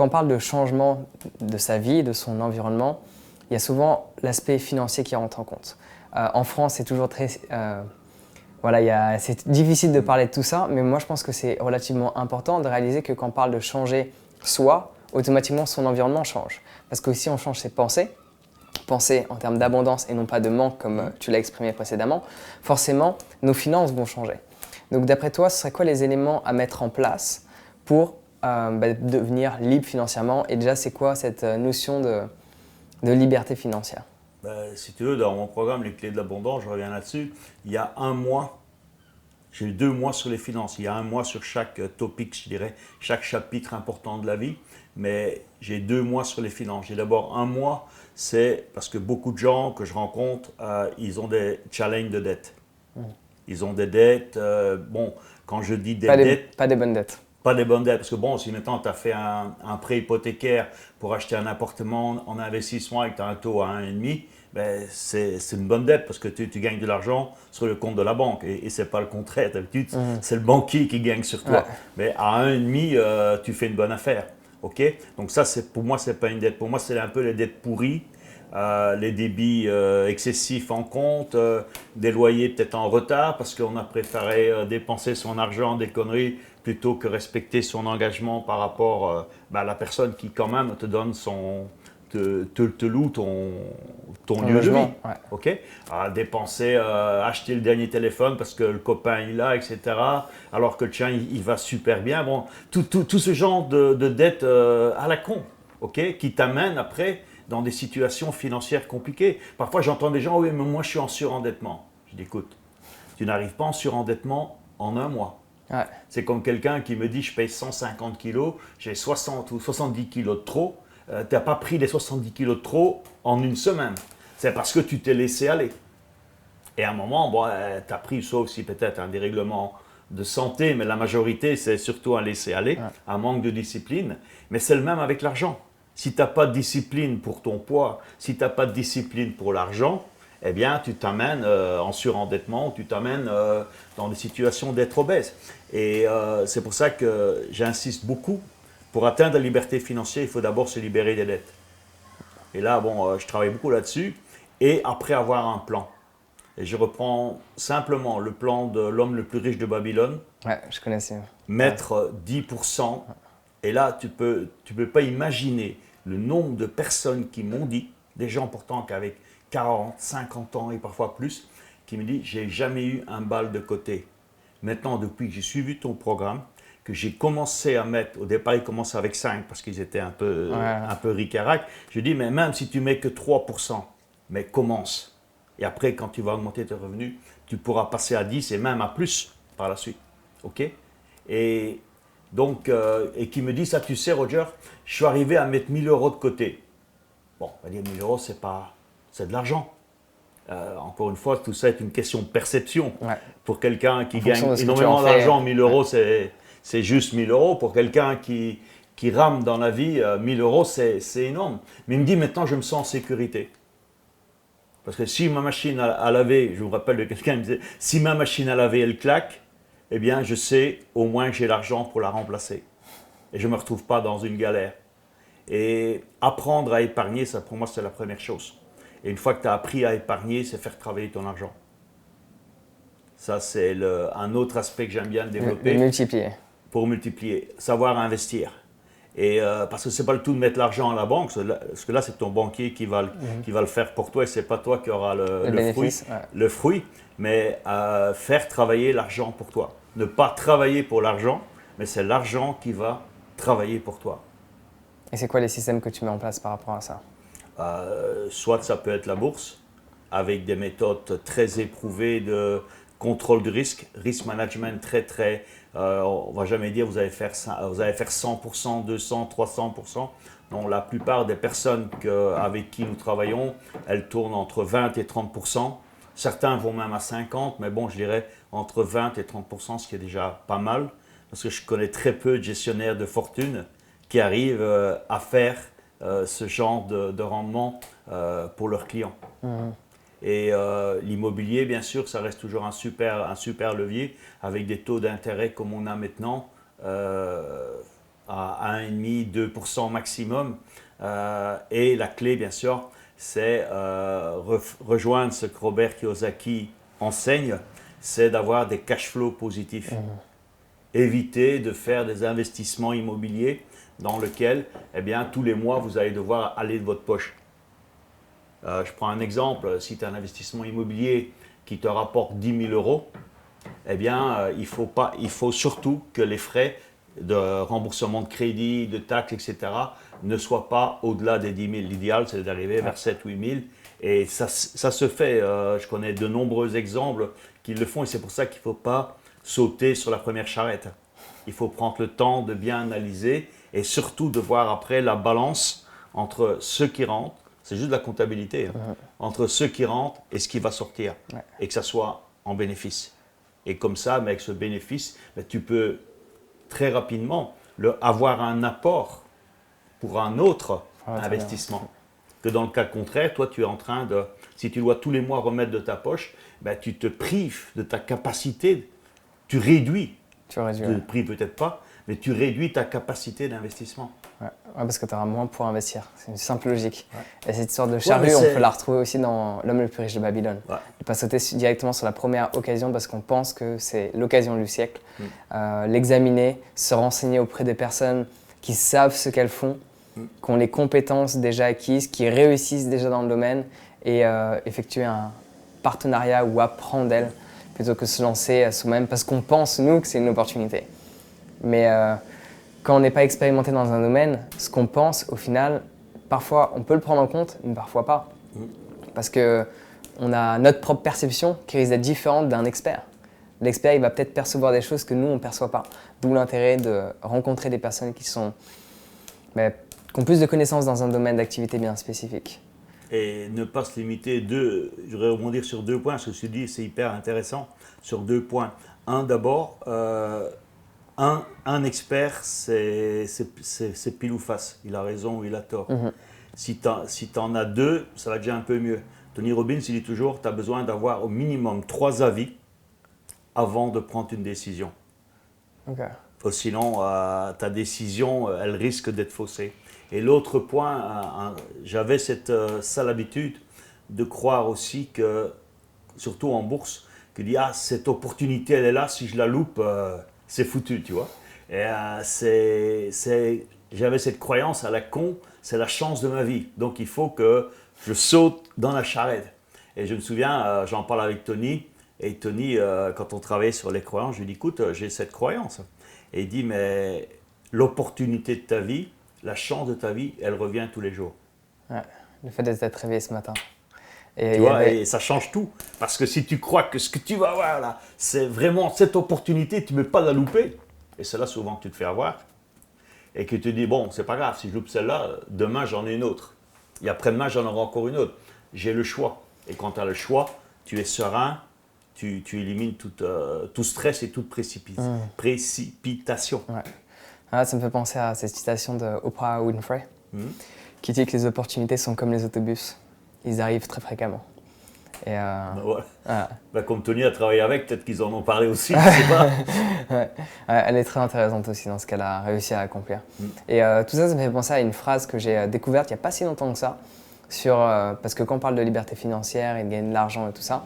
quand on parle de changement de sa vie, de son environnement, il y a souvent l'aspect financier qui rentre en compte. En France, c'est toujours très... c'est difficile de parler de tout ça, mais moi je pense que c'est relativement important de réaliser que quand on parle de changer soi, automatiquement son environnement change. Parce que si on change ses pensées en termes d'abondance et non pas de manque comme tu l'as exprimé précédemment, forcément nos finances vont changer. Donc d'après toi, ce serait quoi les éléments à mettre en place pour devenir libre financièrement? Et déjà, c'est quoi cette notion de liberté financière? Si tu veux, dans mon programme Les Clés de l'Abondance, je reviens là-dessus, il y a un mois, j'ai eu 2 mois sur les finances. Il y a un mois sur chaque topic, je dirais, chaque chapitre important de la vie, mais j'ai 2 mois sur les finances. J'ai d'abord un mois, c'est parce que beaucoup de gens que je rencontre, ils ont des challenges de dette. Ils ont des dettes, quand je dis des dettes, Pas des bonnes dettes. pas des bonnes dettes, parce que si maintenant tu as fait un prêt hypothécaire pour acheter un appartement en investissement et que tu as un taux à 1,5, c'est une bonne dette parce que tu gagnes de l'argent sur le compte de la banque et ce n'est pas le contraire. D'habitude, c'est le banquier qui gagne sur toi. Ouais. Mais à 1,5, tu fais une bonne affaire. Ok. Donc ça, pour moi, ce n'est pas une dette. Pour moi, c'est un peu les dettes pourries. Les débits excessifs en compte, des loyers peut-être en retard parce qu'on a préféré dépenser son argent des conneries plutôt que respecter son engagement par rapport à la personne qui quand même te donne te loue ton lieu de vie. Ouais. Okay. Dépenser, acheter le dernier téléphone parce que le copain il a, etc. Alors que le tien il va super bien. Bon, tout ce genre de dettes à la con, ok, qui t'amène après dans des situations financières compliquées. Parfois, j'entends des gens, oui, mais moi, je suis en surendettement. Je dis, écoute, tu n'arrives pas en surendettement en un mois. Ouais. C'est comme quelqu'un qui me dit, je paye 150 kilos, j'ai 60 ou 70 kilos de trop. Tu n'as pas pris les 70 kilos de trop en une semaine. C'est parce que tu t'es laissé aller. Et à un moment, tu as pris, sauf si peut-être un dérèglement de santé, mais la majorité, c'est surtout un laisser-aller, un manque de discipline. Mais c'est le même avec l'argent. Si tu n'as pas de discipline pour ton poids, si tu n'as pas de discipline pour l'argent, eh bien, tu t'amènes en surendettement, tu t'amènes dans des situations d'être obèse. Et c'est pour ça que j'insiste beaucoup. Pour atteindre la liberté financière, il faut d'abord se libérer des dettes. Et là, je travaille beaucoup là-dessus. Et après avoir un plan. Et je reprends simplement le plan de l'homme le plus riche de Babylone. Ouais, je connaissais. Mettre 10%. Et là, tu peux pas imaginer le nombre de personnes qui m'ont dit, des gens pourtant qu'avec 40, 50 ans et parfois plus, qui me disent, j'ai jamais eu un bal de côté. Maintenant, depuis que j'ai suivi ton programme, que j'ai commencé à mettre, au départ ils commençaient avec 5 parce qu'ils étaient un peu ric-à-rac, je dis, mais même si tu mets que 3%, mais commence. Et après, quand tu vas augmenter tes revenus, tu pourras passer à 10 et même à plus par la suite. OK? Et donc, et qui me dit ça, tu sais, Roger, je suis arrivé à mettre 1000 euros de côté. Bon, on va dire 1000 euros, c'est de l'argent. Encore une fois, tout ça est une question de perception. Ouais. Pour quelqu'un qui gagne énormément d'argent, 1000 euros, c'est juste 1000 euros. Pour quelqu'un qui rame dans la vie, 1000 euros, c'est énorme. Mais il me dit maintenant, je me sens en sécurité. Parce que si ma machine à laver, je vous rappelle de quelqu'un qui me disait, si ma machine à laver, elle claque, eh bien, je sais au moins que j'ai l'argent pour la remplacer. Et je ne me retrouve pas dans une galère. Et apprendre à épargner, ça pour moi, c'est la première chose. Et une fois que tu as appris à épargner, c'est faire travailler ton argent. Ça, c'est un autre aspect que j'aime bien développer. Multiplier. Pour multiplier. Savoir investir. Et parce que ce n'est pas le tout de mettre l'argent à la banque, parce que là, c'est ton banquier qui va le faire pour toi et ce n'est pas toi qui auras le fruit, mais faire travailler l'argent pour toi. Ne pas travailler pour l'argent, mais c'est l'argent qui va travailler pour toi. Et c'est quoi les systèmes que tu mets en place par rapport à ça? Soit ça peut être la bourse, avec des méthodes très éprouvées de contrôle du risque management très, on ne va jamais dire vous allez faire 100%, 200, 300%. Non, la plupart des personnes avec qui nous travaillons, elles tournent entre 20 et 30%. Certains vont même à 50%, mais bon, je dirais entre 20 et 30%, ce qui est déjà pas mal, parce que je connais très peu de gestionnaires de fortune qui arrivent à faire ce genre de rendement pour leurs clients. Et l'immobilier, bien sûr, ça reste toujours un super levier avec des taux d'intérêt comme on a maintenant. à 1,5-2% maximum. Et la clé, bien sûr, c'est rejoindre ce que Robert Kiyosaki enseigne, c'est d'avoir des cash flows positifs. Éviter de faire des investissements immobiliers dans lesquels, eh bien, tous les mois, vous allez devoir aller de votre poche. Je prends un exemple, si tu as un investissement immobilier qui te rapporte 10 000 euros, eh bien, il faut surtout que les frais de remboursement de crédit, de taxes, etc., ne soient pas au-delà des 10 000. L'idéal, c'est d'arriver vers 7 000 ou 8 000. Et ça se fait. Je connais de nombreux exemples qui le font et c'est pour ça qu'il ne faut pas sauter sur la première charrette. Il faut prendre le temps de bien analyser et surtout de voir après la balance entre ceux qui rentrent, c'est juste de la comptabilité, entre ceux qui rentrent et ce qui va sortir, et que ça soit en bénéfice. Et comme ça, mais avec ce bénéfice, tu peux très rapidement avoir un apport pour un autre investissement. Que dans le cas contraire, toi, tu es en train de, si tu dois tous les mois remettre de ta poche, tu te prives de ta capacité, tu réduis. Tu ne te prives peut-être pas, mais tu réduis ta capacité d'investissement. Ouais, parce que tu auras moins pour investir. C'est une simple logique. Et cette histoire de charrue, on peut la retrouver aussi dans L'homme le plus riche de Babylone. Il ne pas sauter directement sur la première occasion parce qu'on pense que c'est l'occasion du siècle. L'examiner, se renseigner auprès des personnes qui savent ce qu'elles font, qui ont les compétences déjà acquises, qui réussissent déjà dans le domaine et effectuer un partenariat ou apprendre d'elles plutôt que se lancer à soi-même parce qu'on pense, nous, que c'est une opportunité. Mais quand on n'est pas expérimenté dans un domaine, ce qu'on pense, au final, parfois on peut le prendre en compte, mais parfois pas. Parce qu'on a notre propre perception qui risque d'être différente d'un expert. L'expert, il va peut-être percevoir des choses que nous, on ne perçoit pas. D'où l'intérêt de rencontrer des personnes qui ont plus de connaissances dans un domaine d'activité bien spécifique. Et ne pas se limiter je voudrais rebondir sur 2 points, ce que tu dis, c'est hyper intéressant, sur 2 points. Un, d'abord, un expert, c'est pile ou face, il a raison ou il a tort. Si tu en as 2, ça va déjà un peu mieux. Tony Robbins, il dit toujours, tu as besoin d'avoir au minimum 3 avis avant de prendre une décision. Sinon, ta décision, elle risque d'être faussée. Et l'autre point, j'avais cette sale habitude de croire aussi que, surtout en bourse, que cette opportunité, elle est là, si je la loupe, c'est foutu, tu vois. Et j'avais cette croyance à la con, c'est la chance de ma vie. Donc il faut que je saute dans la charrette. Et je me souviens, j'en parle avec Tony, et Tony, quand on travaillait sur les croyances, je lui dis, écoute, j'ai cette croyance. Et il dit, mais l'opportunité de ta vie, la chance de ta vie, elle revient tous les jours. Ouais, le fait d'être réveillé ce matin. Et tu vois, et ça change tout. Parce que si tu crois que ce que tu vas avoir là, c'est vraiment cette opportunité, tu ne peux pas la louper. Et c'est là souvent que tu te fais avoir. Et que tu te dis, bon, c'est pas grave, si je loupe celle-là, demain j'en ai une autre. Et après-demain, j'en aurai encore une autre. J'ai le choix. Et quand tu as le choix, tu es serein, tu élimines tout stress et toute précipitation. Ouais. Ça me fait penser à cette citation de Oprah Winfrey qui dit que les opportunités sont comme les autobus. Ils arrivent très fréquemment. Et comme Tony a travaillé avec, peut-être qu'ils en ont parlé aussi, je ne sais pas. Elle est très intéressante aussi dans ce qu'elle a réussi à accomplir. Et tout ça, ça me fait penser à une phrase que j'ai découverte il n'y a pas si longtemps que ça, parce que quand on parle de liberté financière et de gagner de l'argent et tout ça,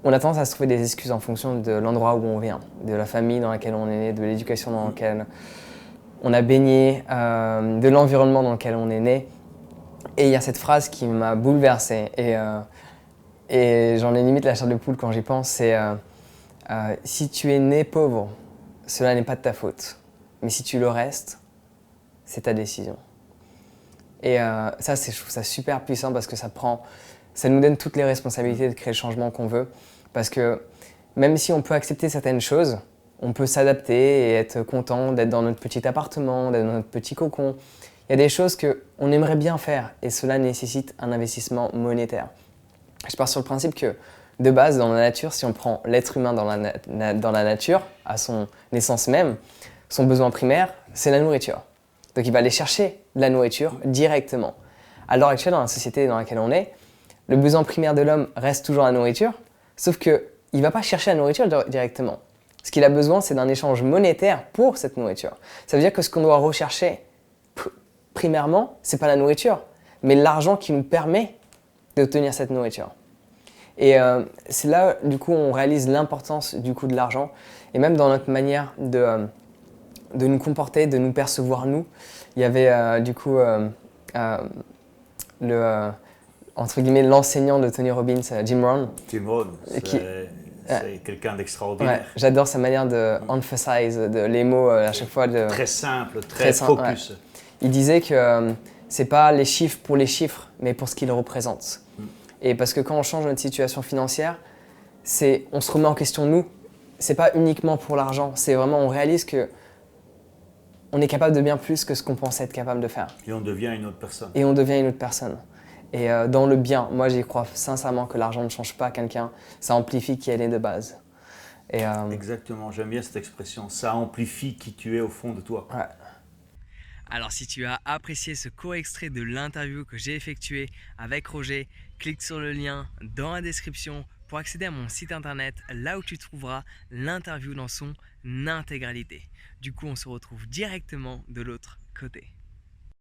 on a tendance à se trouver des excuses en fonction de l'endroit où on vient, de la famille dans laquelle on est né, de l'éducation dans laquelle on a baigné, de l'environnement dans lequel on est né. Et il y a cette phrase qui m'a bouleversé et j'en ai limite la chair de poule quand j'y pense, c'est si tu es né pauvre, cela n'est pas de ta faute. Mais si tu le restes, c'est ta décision. Et ça, je trouve ça super puissant parce que ça nous donne toutes les responsabilités de créer le changement qu'on veut. Parce que même si on peut accepter certaines choses, on peut s'adapter et être content d'être dans notre petit appartement, d'être dans notre petit cocon. Il y a des choses qu'on aimerait bien faire et cela nécessite un investissement monétaire. Je pars sur le principe que, de base, dans la nature, si on prend l'être humain dans la nature, à son essence même, son besoin primaire, c'est la nourriture. Donc il va aller chercher de la nourriture directement. À l'heure actuelle, dans la société dans laquelle on est, le besoin primaire de l'homme reste toujours la nourriture, sauf qu'il ne va pas chercher la nourriture directement. Ce Ce qu'il a besoin, c'est d'un échange monétaire pour cette nourriture. Ça veut dire que ce qu'on doit rechercher primairement, c'est pas la nourriture, mais l'argent qui nous permet d'obtenir cette nourriture. Et c'est là, du coup, on réalise l'importance du coup de l'argent, et même dans notre manière de nous comporter, de nous percevoir nous. Il y avait du coup entre guillemets l'enseignant de Tony Robbins, Jim Rohn. Jim Rohn, c'est quelqu'un d'extraordinaire. Ouais, j'adore sa manière de emphasize les mots à chaque fois. Très simple, très focus. Ouais. Il disait que c'est pas les chiffres pour les chiffres, mais pour ce qu'ils représentent. Et parce que quand on change notre situation financière, on se remet en question nous. C'est pas uniquement pour l'argent, c'est vraiment on réalise que on est capable de bien plus que ce qu'on pensait être capable de faire. Et on devient une autre personne. Et on devient une autre personne. Et dans le bien, moi j'y crois sincèrement que l'argent ne change pas quelqu'un, ça amplifie qui elle est de base. Et, exactement, j'aime bien cette expression, ça amplifie qui tu es au fond de toi. Ouais. Alors si tu as apprécié ce court extrait de l'interview que j'ai effectué avec Roger, clique sur le lien dans la description pour accéder à mon site internet, là où tu trouveras l'interview dans son intégralité. Du coup, on se retrouve directement de l'autre côté.